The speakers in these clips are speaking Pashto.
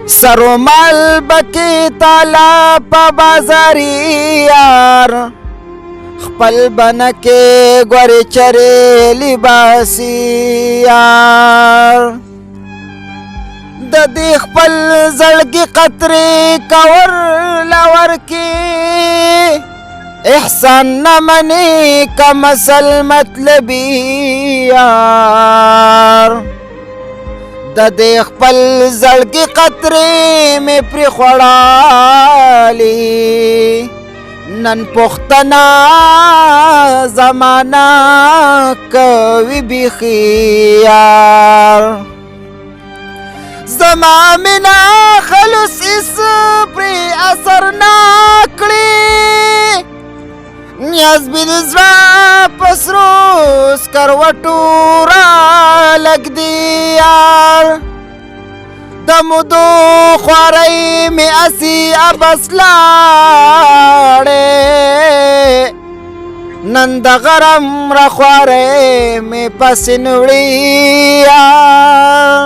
سرو مال بکی تالا پا بازاری یار خپل بنکې ګورې چرې لباسي یار د دې خپل زړګي قطرې کور لور کې احسان نه منې که مسل مطلبي یار د دې خپل زړګي قطرې مې پرې خوړالي نن پختنا زمانہ کوي بیخي یار زما مینا خلص اس پرې اثر ناکړي نیاز بې د زړه په سرو سکروټو رالږدي یار د مودو خوارۍ مې اسي ابس لاړې نن د غرم رخوارۍ مې پسې نوړي یار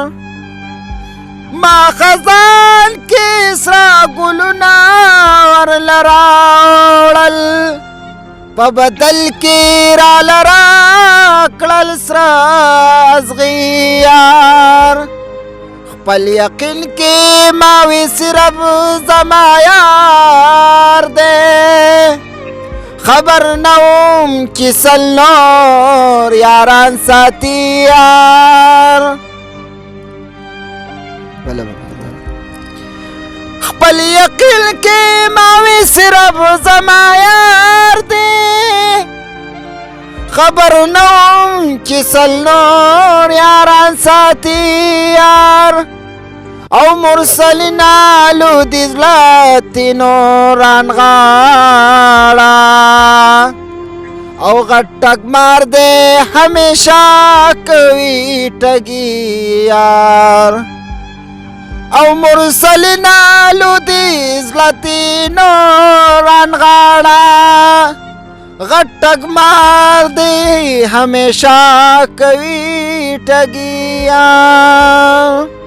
ما خزان کې سره ګلونه ورله راوړل په بدل کې راله راکړل سره ازغي یار خپل یقین کې ما وی صرف زما یار دی خبر نه وم چې سل نور یاران ساتي یار خپل یقین کې ما وی صرف زما یار دی خبر نه وم چې سل نور یاران ساتي یار او مرسلین آلو دی زلتی نوران غاړه او غټک مار دے ہمیشہ کوي ټګي یار او مرسلین آلو دی زلتی نوران غاړه غټک مار دے ہمیشہ کوي ټګي یار